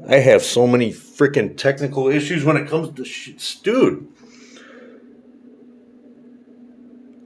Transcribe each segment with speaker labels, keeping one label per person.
Speaker 1: I have so many freaking technical issues when it comes to shit. Dude,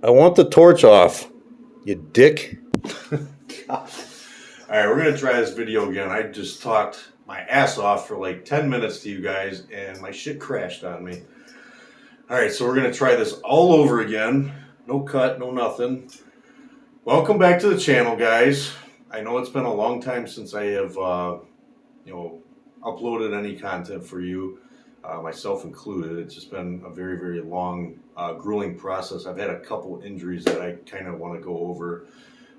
Speaker 1: I want the torch off, you dick. All right, we're going to try this video again. I just talked my ass off for like 10 minutes to you guys, and my shit crashed on me. All right, so we're going to try this all over again. No cut, no nothing. Welcome back to the channel, guys. I know it's been a long time since I have, uploaded any content for you, myself included. It's just been a very, very long, grueling process. I've had a couple injuries that I kind of want to go over.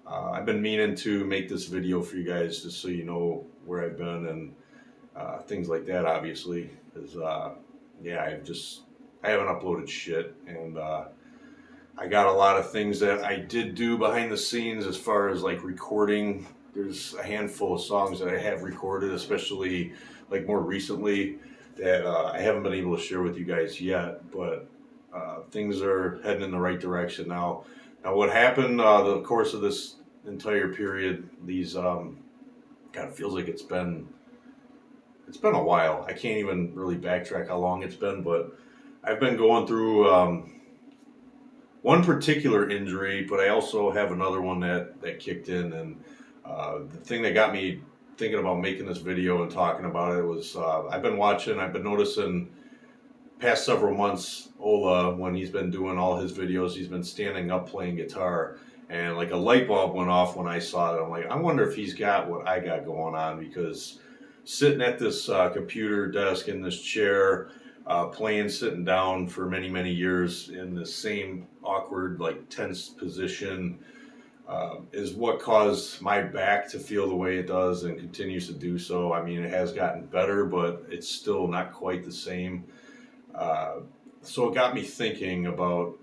Speaker 1: I've been meaning to make this video for you guys just so you know where I've been and things like that, obviously. Because, I haven't uploaded shit. And I got a lot of things that I did do behind the scenes as far as like recording. There's a handful of songs that I have recorded, especially like more recently, that I haven't been able to share with you guys yet. But things are heading in the right direction now. Now, what happened the course of this entire period? These God, it feels like it's been a while. I can't even really backtrack how long it's been, but I've been going through one particular injury, but I also have another one that kicked in, and the thing that got me thinking about making this video and talking about it was I've been noticing past several months, Ola, when he's been doing all his videos, he's been standing up playing guitar, and like a light bulb went off when I saw it. I'm like, I wonder if he's got what I got going on, because sitting at this computer desk in this chair, playing sitting down for many, many years in the same awkward, like tense position, is what caused my back to feel the way it does and continues to do so. I mean, it has gotten better, but it's still not quite the same. So it got me thinking about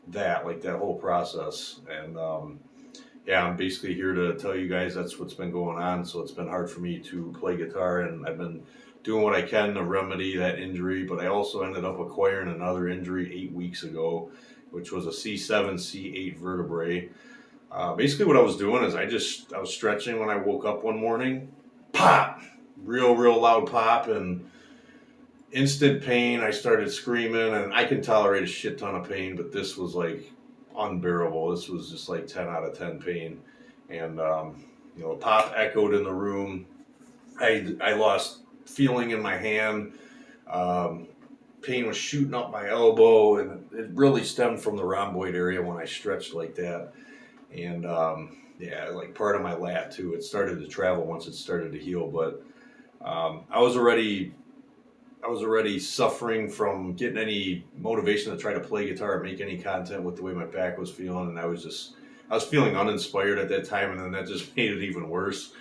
Speaker 1: that whole process. And I'm basically here to tell you guys that's what's been going on. So it's been hard for me to play guitar, and I've been doing what I can to remedy that injury. But I also ended up acquiring another injury 8 weeks ago, which was a C7, C8 vertebrae. Basically what I was doing is I was stretching when I woke up one morning, pop, real loud pop, and instant pain. I started screaming, and I can tolerate a shit ton of pain, but this was like unbearable. This was just like 10 out of 10 pain. And pop echoed in the room. I lost feeling in my hand. Pain was shooting up my elbow, and it really stemmed from the rhomboid area when I stretched like that. And like part of my lat too. It started to travel once it started to heal, but I was already suffering from getting any motivation to try to play guitar or make any content with the way my back was feeling, and I was feeling uninspired at that time, and then that just made it even worse.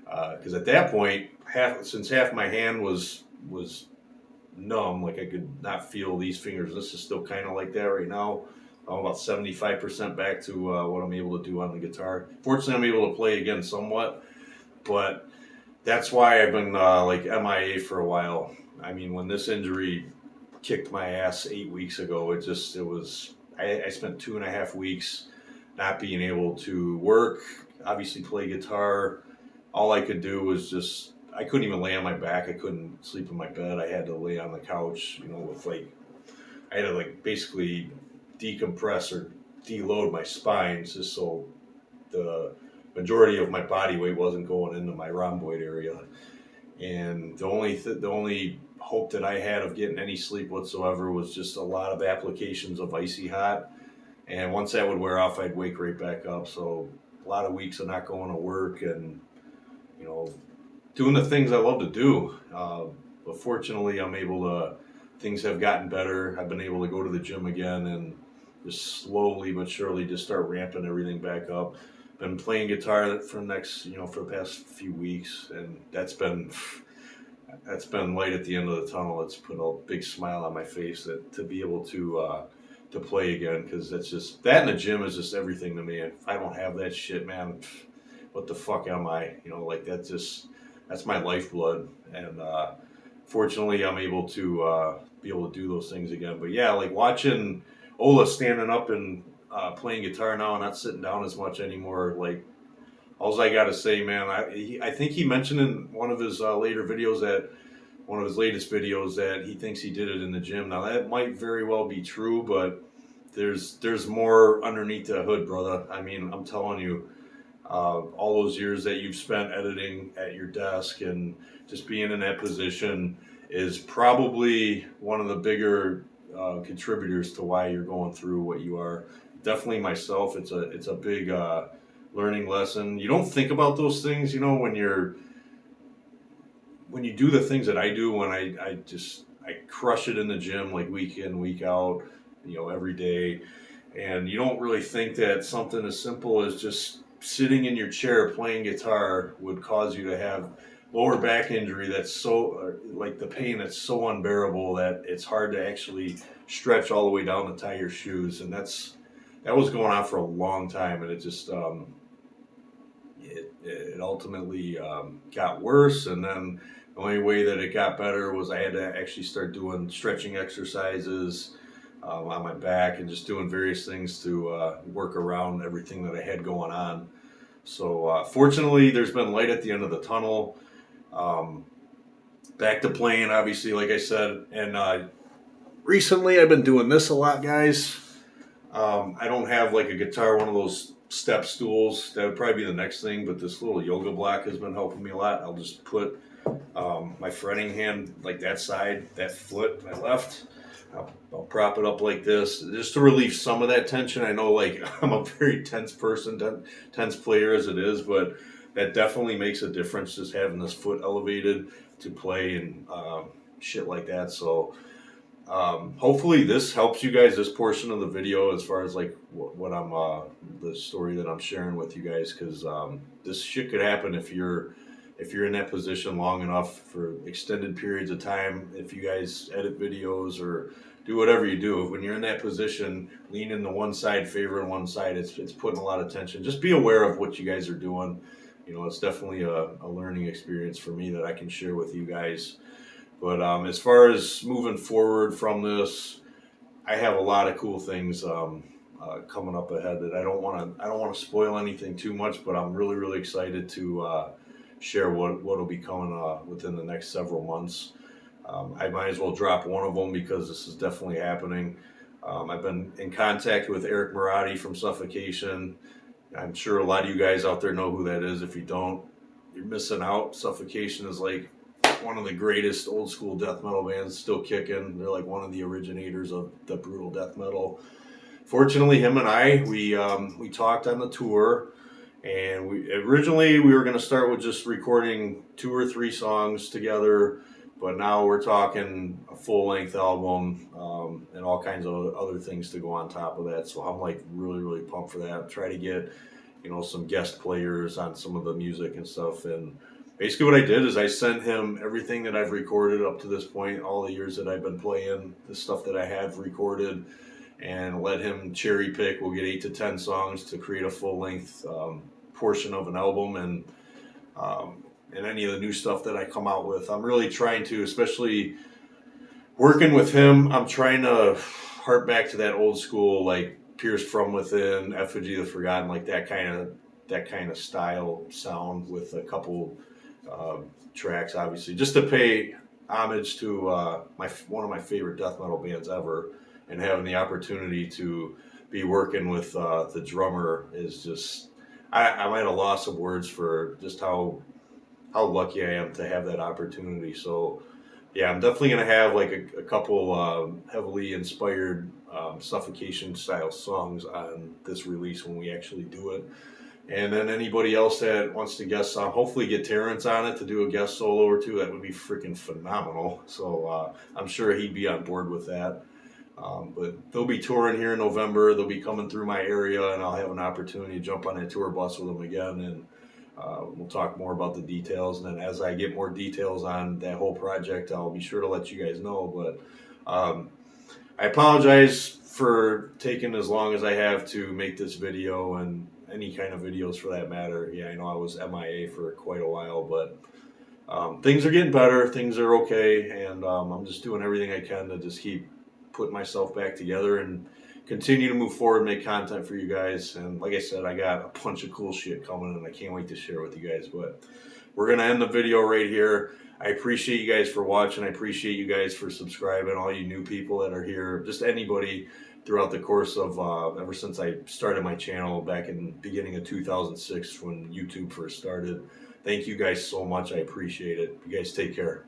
Speaker 1: Because at that point, half my hand was numb, like I could not feel these fingers. This is still kind of like that right now. I'm about 75% back to what I'm able to do on the guitar. Fortunately, I'm able to play again somewhat, but that's why I've been like MIA for a while. I mean, when this injury kicked my ass 8 weeks ago, I spent 2.5 weeks not being able to work, obviously play guitar. All I could do was I couldn't even lay on my back. I couldn't sleep in my bed. I had to lay on the couch, I had to basically decompress or deload my spine just so the majority of my body weight wasn't going into my rhomboid area. And the only hope that I had of getting any sleep whatsoever was just a lot of applications of icy hot. And once that would wear off, I'd wake right back up. So a lot of weeks of not going to work and, doing the things I love to do. But fortunately, things have gotten better. I've been able to go to the gym again and just slowly but surely just start ramping everything back up. Been playing guitar for the past few weeks, and that's been light at the end of the tunnel. It's put a big smile on my face to be able to play again, because that's just, that in the gym is just everything to me. If I don't have that shit, man, what the fuck am I? That's my lifeblood. And fortunately, I'm able to do those things again. But yeah, like watching Ola standing up and playing guitar now and not sitting down as much anymore, like all I gotta say, man, I think he mentioned in one of his one of his latest videos that he thinks he did it in the gym. Now that might very well be true, but there's more underneath the hood, brother. I mean, I'm telling you, all those years that you've spent editing at your desk and just being in that position is probably one of the bigger contributors to why you're going through what you are. Definitely myself, it's a big learning lesson. You don't think about those things, you know, when you do the things that I do, when I crush it in the gym like week in, week out, you know, every day. And you don't really think that something as simple as just sitting in your chair playing guitar would cause you to have lower back injury that's so, like the pain that's so unbearable that it's hard to actually stretch all the way down to tie your shoes. And that was going on for a long time, and it just, it ultimately got worse. And then the only way that it got better was I had to actually start doing stretching exercises on my back and just doing various things to work around everything that I had going on. So fortunately, there's been light at the end of the tunnel. Back to playing, obviously, like I said. And recently, I've been doing this a lot, guys. I don't have like a guitar, one of those step stools. That would probably be the next thing, but this little yoga block has been helping me a lot. I'll just put my fretting hand like that side, that foot, my left. I'll prop it up like this just to relieve some of that tension. I know, like, I'm a very tense person, tense player as it is, but that definitely makes a difference just having this foot elevated to play and shit like that. So hopefully this helps you guys, this portion of the video, as far as like what I'm the story that I'm sharing with you guys, because this shit could happen if you're in that position long enough for extended periods of time. If you guys edit videos or do whatever you do, when you're in that position, lean in to one side, favoring one side, it's putting a lot of tension. Just be aware of what you guys are doing. You know, it's definitely a learning experience for me that I can share with you guys. But as far as moving forward from this, I have a lot of cool things coming up ahead that I don't want to spoil anything too much, but I'm really excited to share what'll be coming within the next several months. I might as well drop one of them because this is definitely happening. I've been in contact with Eric Marotti from Suffocation. I'm sure a lot of you guys out there know who that is. If you don't, you're missing out. Suffocation is like one of the greatest old school death metal bands still kicking. They're like one of the originators of the brutal death metal. Fortunately, him and I, we talked on the tour. And we were going to start with just recording 2 or 3 songs together, but now we're talking a full-length album and all kinds of other things to go on top of that. So I'm like really pumped for that. Try to get, you know, some guest players on some of the music and stuff. And basically what I did is I sent him everything that I've recorded up to this point, all the years that I've been playing, the stuff that I have recorded, and let him cherry pick. We'll get 8 to 10 songs to create a full-length portion of an album, and any of the new stuff that I come out with. I'm really trying to, especially working with him, I'm trying to hark back to that old school, like Pierced from Within, Effigy of the Forgotten, like that kind of style sound with a couple tracks, obviously, just to pay homage to one of my favorite death metal bands ever. And having the opportunity to be working with the drummer is just, I'm at a loss of words for just how lucky I am to have that opportunity. So yeah, I'm definitely going to have like a couple heavily inspired Suffocation style songs on this release when we actually do it. And then anybody else that wants to guest on, hopefully get Terrence on it to do a guest solo or two. That would be freaking phenomenal. So I'm sure he'd be on board with that. But they'll be touring here in November. They'll be coming through my area, and I'll have an opportunity to jump on a tour bus with them again, and we'll talk more about the details. And then as I get more details on that whole project, I'll be sure to let you guys know. But I apologize for taking as long as I have to make this video and any kind of videos for that matter. Yeah, I know I was MIA for quite a while, but things are getting better. Things are okay, and I'm just doing everything I can to just keep putting myself back together and continue to move forward, make content for you guys. And like I said, I got a bunch of cool shit coming, and I can't wait to share with you guys. But we're going to end the video right here. I appreciate you guys for watching. I appreciate you guys for subscribing, all you new people that are here, just anybody throughout the course of ever since I started my channel back in the beginning of 2006 when YouTube first started. Thank you guys so much. I appreciate it. You guys take care.